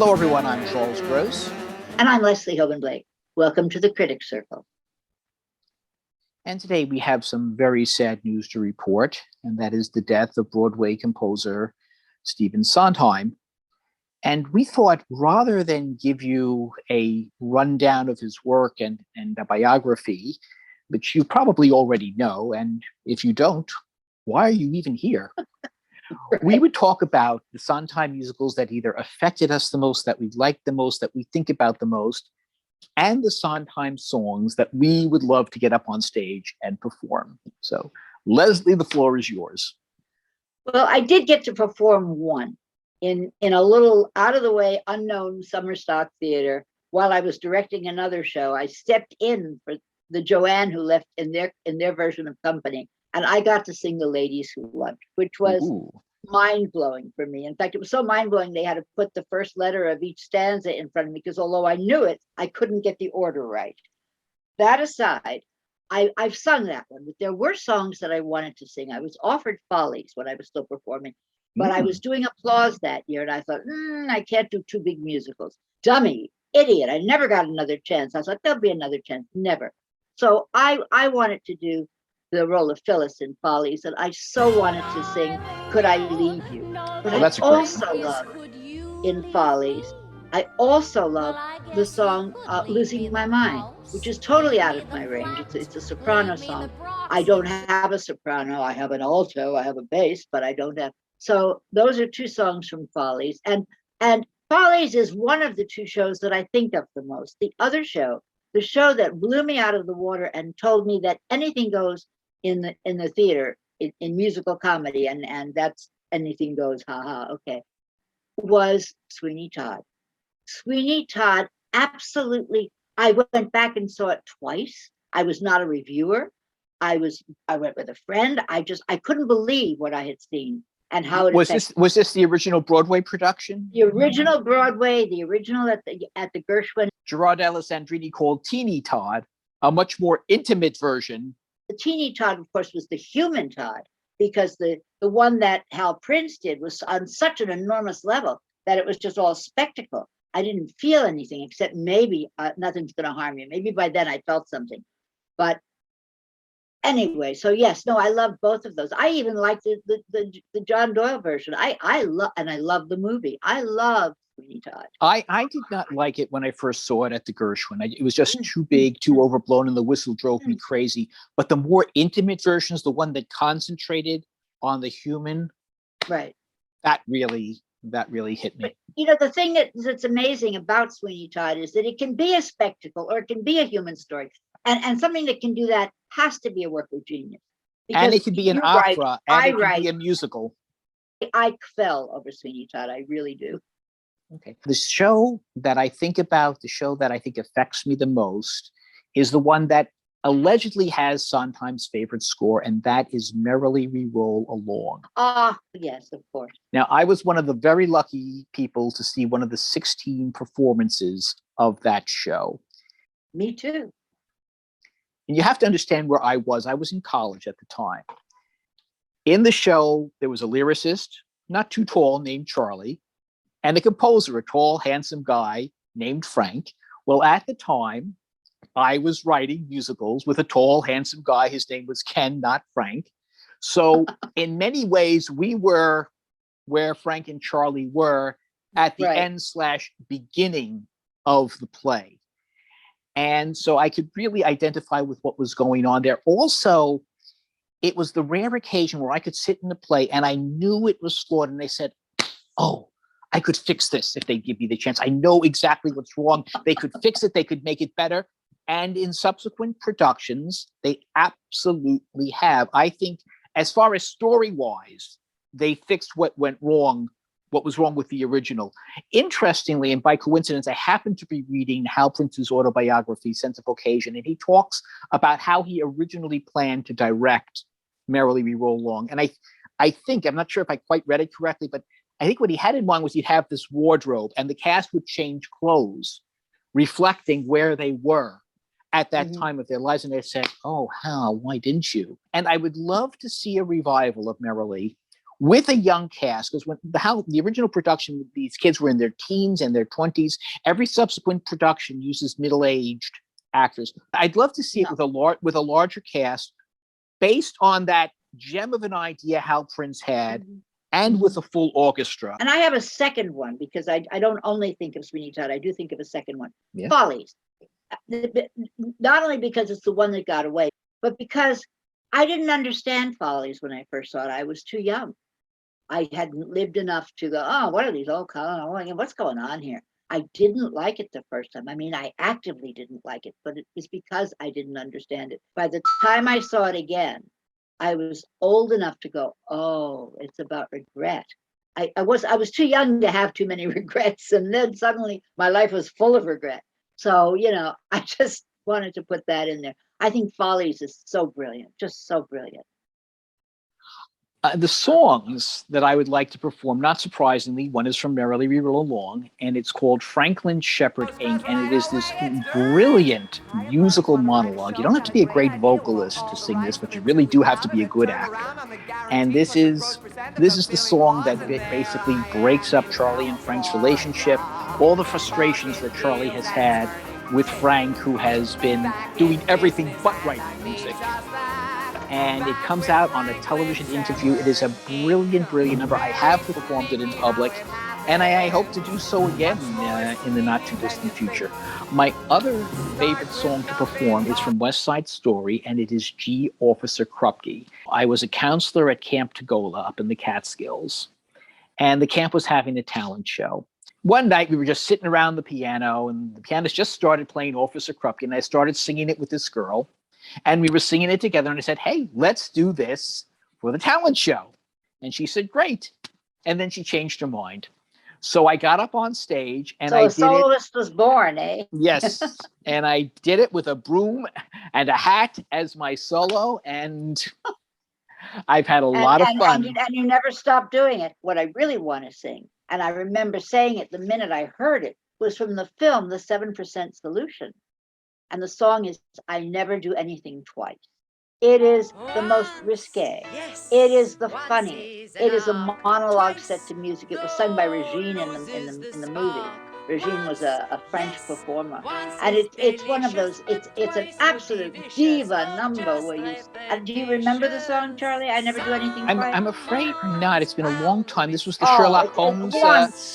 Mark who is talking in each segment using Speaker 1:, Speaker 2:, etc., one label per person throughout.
Speaker 1: Hello, everyone. I'm Charles Gross.
Speaker 2: And I'm Leslie Hoban Blake. Welcome to the Critics Circle.
Speaker 1: And today we have some very sad news to report, and that is the death of Broadway composer Stephen Sondheim. And we thought rather than give you a rundown of his work and a biography, which you probably already know, and if you don't, why are you even here? Right. We would talk about the Sondheim musicals that either affected us the most, that we liked the most, that we think about the most, and the Sondheim songs that we would love to get up on stage and perform. So, Leslie, the floor is yours.
Speaker 2: Well, I did get to perform one in a little out-of-the-way, unknown summer stock theater while I was directing another show. I stepped in for the Joanne who left in their version of Company, and I got to sing The Ladies Who Loved, which was mind-blowing for me. In fact, it was so mind-blowing they had to put the first letter of each stanza in front of me, because although I knew it, I couldn't get the order right. That aside, I've sung that one, but there were songs that I wanted to sing. I was offered Follies when I was still performing, but I was doing applause that year, and I thought, I can't do two big musicals. Dummy, idiot, I never got another chance. I thought, there'll be another chance. Never. So I wanted to do the role of Phyllis in Follies, and I so wanted to sing Could I Leave You? But I also love in Follies, I also love the song Losing My Mind, which is totally out of my range. It's a soprano song. I don't have a soprano. I have an alto, I have a bass, but I don't have. So those are two songs from Follies. And Follies is one of the two shows that I think of the most. The other show, the show that blew me out of the water and told me that anything goes in the theater, in musical comedy, and that's anything goes, okay, was Sweeney Todd. Sweeney Todd, absolutely. I went back and saw it twice. I was not a reviewer. I went with a friend. I couldn't believe what I had seen and how it
Speaker 1: was this the original Broadway production?
Speaker 2: The original Broadway, the original at the Gershwin.
Speaker 1: Gerard Alessandrini called Teeny Todd, a much more intimate version.
Speaker 2: The Teeny Todd, of course, was the human Todd, because the one that Hal Prince did was on such an enormous level that it was just all spectacle. I didn't feel anything except maybe nothing's going to harm you. Maybe by then I felt something. But anyway, so yes, no, I love both of those. I even like the John Doyle version. I love the movie. I love Sweeney Todd.
Speaker 1: I did not like it when I first saw it at the Gershwin. It was just too big, too overblown, and the whistle drove me crazy. But the more intimate versions, the one that concentrated on the human,
Speaker 2: right,
Speaker 1: that really hit me.
Speaker 2: But, the thing that's amazing about Sweeney Todd is that it can be a spectacle or it can be a human story. And something that can do that has to be a work of genius.
Speaker 1: And it can be an opera, and it can be a musical.
Speaker 2: I fell over Sweeney Todd. I really do.
Speaker 1: Okay. The show that I think about, the show that I think affects me the most, is the one that allegedly has Sondheim's favorite score, and that is Merrily We Roll Along.
Speaker 2: Yes, of course.
Speaker 1: Now, I was one of the very lucky people to see one of the 16 performances of that show.
Speaker 2: Me too.
Speaker 1: And you have to understand where I was. I was in college at the time. In the show, there was a lyricist, not too tall, named Charlie, and a composer, a tall, handsome guy named Frank. Well, at the time, I was writing musicals with a tall, handsome guy. His name was Ken, not Frank. So in many ways, we were where Frank and Charlie were at the end/beginning of the play. And so I could really identify with what was going on there. Also, it was the rare occasion where I could sit in the play and I knew it was flawed. And they said, oh, I could fix this if they give me the chance. I know exactly what's wrong. They could fix it. They could make it better. And in subsequent productions, they absolutely have. I think as far as story-wise, they fixed what went wrong, what was wrong with the original. Interestingly, and by coincidence, I happened to be reading Hal Prince's autobiography, Sense of Occasion, and he talks about how he originally planned to direct Merrily We Roll Along. And I think, I'm not sure if I quite read it correctly, but I think what he had in mind was he'd have this wardrobe and the cast would change clothes, reflecting where they were at that time of their lives. And they said, oh, Hal, why didn't you? And I would love to see a revival of Merrily with a young cast, because when the original production, these kids were in their teens and their 20s. Every subsequent production uses middle-aged actors. I'd love to see it with a larger cast, based on that gem of an idea Hal Prince had, and with a full orchestra.
Speaker 2: And I have a second one, because I don't only think of Sweeney Todd, I do think of a second one.
Speaker 1: Yeah.
Speaker 2: Follies. Not only because it's the one that got away, but because I didn't understand Follies when I first saw it. I was too young. I hadn't lived enough to go, oh, what are these old colors? What's going on here? I didn't like it the first time. I mean, I actively didn't like it, but it was because I didn't understand it. By the time I saw it again, I was old enough to go, oh, it's about regret. I was too young to have too many regrets. And then suddenly my life was full of regret. So, I just wanted to put that in there. I think Follies is so brilliant, just so brilliant.
Speaker 1: The songs that I would like to perform, not surprisingly, one is from Merrily We Roll Along, and it's called Franklin Shepherding, and it is this brilliant musical monologue. You don't have to be a great vocalist to sing this, but you really do have to be a good actor. And this is the song that basically breaks up Charlie and Frank's relationship, all the frustrations that Charlie has had with Frank, who has been doing everything but writing music. And it comes out on a television interview. It is a brilliant, brilliant number. I have performed it in public, and I hope to do so again in the not-too-distant future. My other favorite song to perform is from West Side Story, and it is Gee, Officer Krupke. I was a counselor at Camp Tagola up in the Catskills, and the camp was having a talent show. One night, we were just sitting around the piano, and the pianist just started playing Officer Krupke, and I started singing it with this girl. And we were singing it together, and I said, hey, let's do this for the talent show. And she said, great. And then she changed her mind. So I got up on stage, and I did it. So a
Speaker 2: soloist was born, eh?
Speaker 1: Yes. And I did it with a broom and a hat as my solo, and I've had a lot of fun.
Speaker 2: And you never stopped doing it. What I really want to sing, and I remember saying it the minute I heard it, was from the film, The 7% Solution. And the song is I Never Do Anything Twice. It is the most risque. It is the funniest. It is a monologue set to music. It was sung by Regine in the movie. Regine was a French performer. And it's one of those, it's an absolute diva number where you, do you remember the song, Charlie? I Never Do Anything Twice?
Speaker 1: I'm afraid not. It's been a long time. This was the Sherlock Holmes.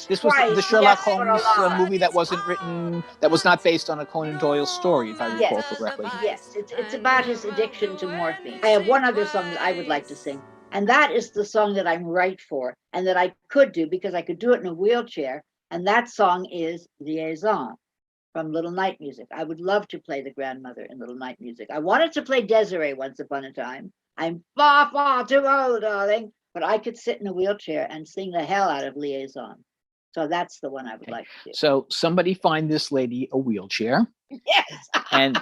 Speaker 1: This was the Sherlock Holmes movie that wasn't written, that was not based on a Conan Doyle story, if I recall correctly.
Speaker 2: Yes, it's about his addiction to morphine. I have one other song that I would like to sing, and that is the song that I'm right for, and that I could do because I could do it in a wheelchair. And that song is Liaison from Little Night Music. I would love to play the grandmother in Little Night Music. I wanted to play Desiree once upon a time. I'm far, far too old, darling. But I could sit in a wheelchair and sing the hell out of Liaison. So that's the one I would like to do.
Speaker 1: So somebody find this lady a wheelchair.
Speaker 2: Yes.
Speaker 1: And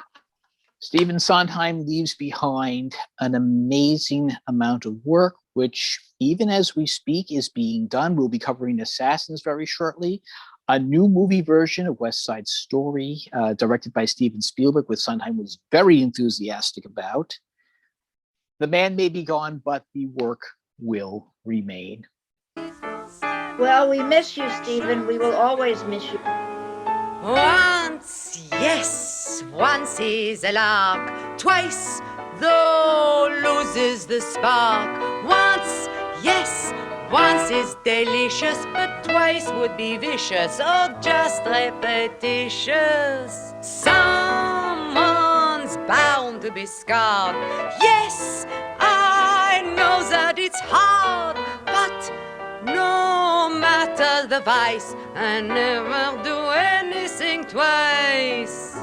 Speaker 1: Stephen Sondheim leaves behind an amazing amount of work, which even as we speak is being done. We'll be covering Assassins very shortly. A new movie version of West Side Story, directed by Steven Spielberg, which Sondheim was very enthusiastic about. The man may be gone, but the work will remain.
Speaker 2: Well, we miss you, Stephen. We will always miss you.
Speaker 3: Once, yes, once is a lark. Twice, though, loses the spark. Once, yes, once is delicious, but twice would be vicious or just repetitious. Someone's bound to be scarred. Yes, I know that it's hard, but no matter the vice, I never do anything twice.